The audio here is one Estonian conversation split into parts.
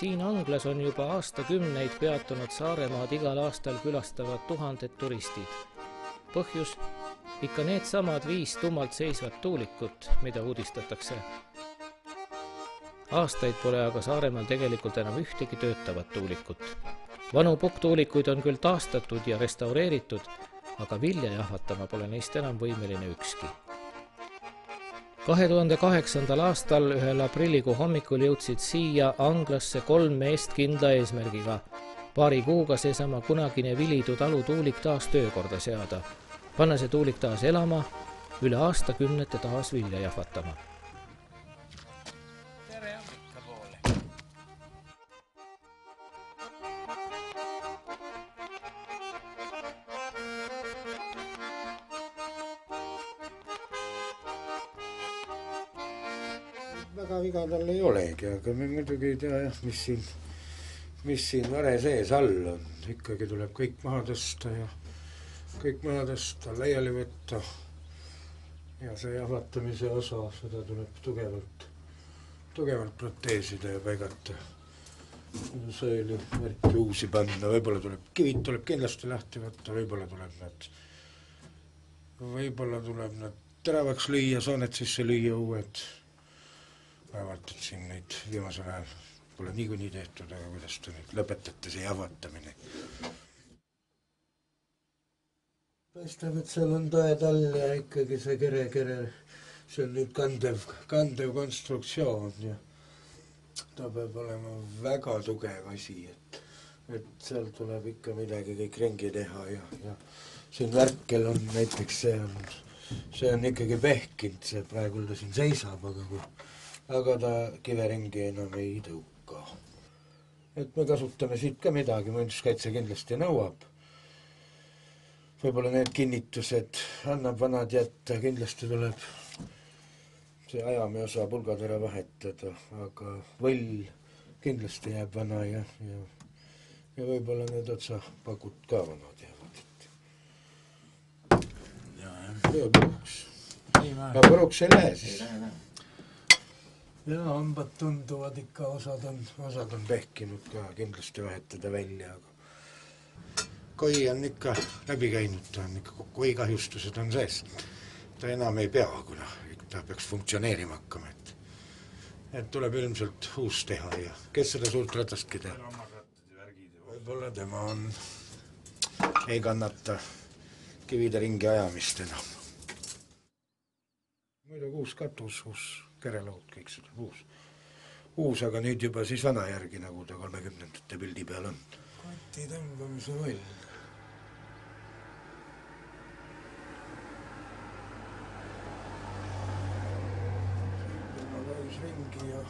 Siin Anglas on juba aastakümneid peatunud Saaremaad igal aastal külastavad tuhanded turistid. Põhjus? Ikka need samad 5 tummalt seisvat tuulikut, mida uudistatakse. Aastaid pole aga Saaremaal tegelikult enam ühtegi töötavat tuulikut. Vanu pukktuulikuid on küll taastatud ja restaureeritud, aga vilja jahvatama pole neist enam võimeline ükski. 2008. aastal ühel aprillikuu hommikul jõudsid siia Anglasse 3 meest kindla eesmärgiga. Paari kuuga seesama kunagine Vilidu talutuulik taas töökorda seada. Panna see tuulik taas elama, üle aastakümnete taas vilja jahvatama. Tere hommikupoole! Väga viga tal ei olegi, aga me muidugi ei tea, mis siin vare sees all on. Ikkagi tuleb kõik maha tõsta, laiali võtta. Ja see jahvatamise osa, seda tuleb tugevalt proteesida ja paigata. Sõeli märki uusi panna, kivid tuleb kindlasti lahti võtta, võib-olla tuleb nad teravaks lüüa, soonet sisse lüüa uued. Päevalt, et siin neid viimasel ajal pole niikuinii tehtud, aga kuidas ta nüüd lõpetate see jahvatamine. Paistab, et seal on tõed all ja ikkagi see kere, see on nüüd kandev konstruktsioon ja ta peab olema väga tugev asi, et seal tuleb ikka midagi kõik ringi teha ja siin värkel on näiteks see on ikkagi pehkinud, see praegu ta siin seisab, aga ta kiveringi enam ei tõuka. Et me kasutame siit ka midagi, muinsuskaitse kindlasti nõuab. Võib-olla need kinnitused annab vanad jätta, kindlasti tuleb see ajame osa pulgatera vahetada, aga võll kindlasti jääb vana ja võib-olla need otsapakud ka vanad jäävad. Ja puruks ei lähe siis. Ja hambad tunduvad ikka, osad on pehkinud ka, kindlasti vahetada välja, aga koi on ikka läbi käinud, ta on ikka koi kahjustused on sees. Ta enam ei pea, kuna ta peaks funktsioneerima hakkama, et tuleb ilmselt uus teha ja kes seda suurt ratastki teha? Võib-olla tema ei kannata kivide ringi ajamist enam. Muidugi uus katus, uus kerelaud, kõik seda uus, aga nüüd juba siis vana järgi, nagu ta 30ndate pildi peal on. Koti tõmbamise võll. Käis ringi ja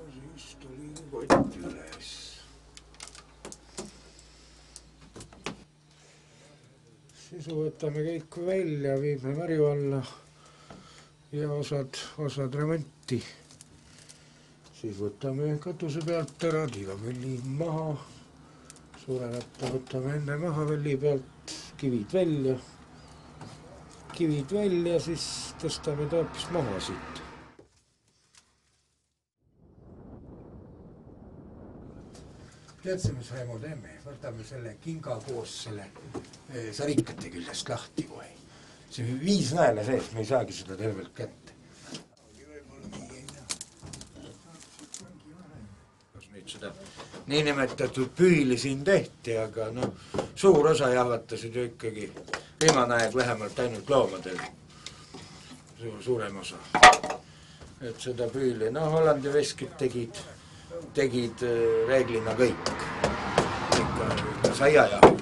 siis tuli kott üles. Siis võtame kõik välja, viime varju alla ja osad remonti. Siis võtame katuse pealt ära, tiivavelli maha, suure ratta võtame enne maha velli pealt, kivid välja, siis tõstame ta hoopis maha siit. Teadse, mis Raimo teeme? Võtame selle kinga koos selle sarikate küljest lahti kohe. See 5 naela sees, me ei saagi seda tervelt kätte. Kas nüüd seda niinimetatud püüli siin tehti, aga suur osa jahvatasid ju ikkagi viimane aeg vähemalt ainult loomadel. Suurem osa. Et seda püüli, Hollandi veskid tegid reeglina kõik. Ikka saiajahu.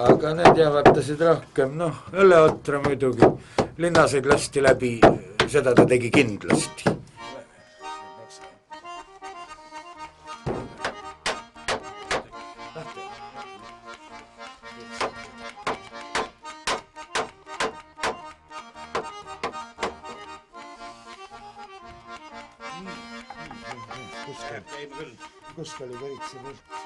Aga need jahvatasid rohkem, õlleotra muidugi. Linnaseid lasti läbi, seda ta tegi kindlasti. Kuskal oli pärit see võlt.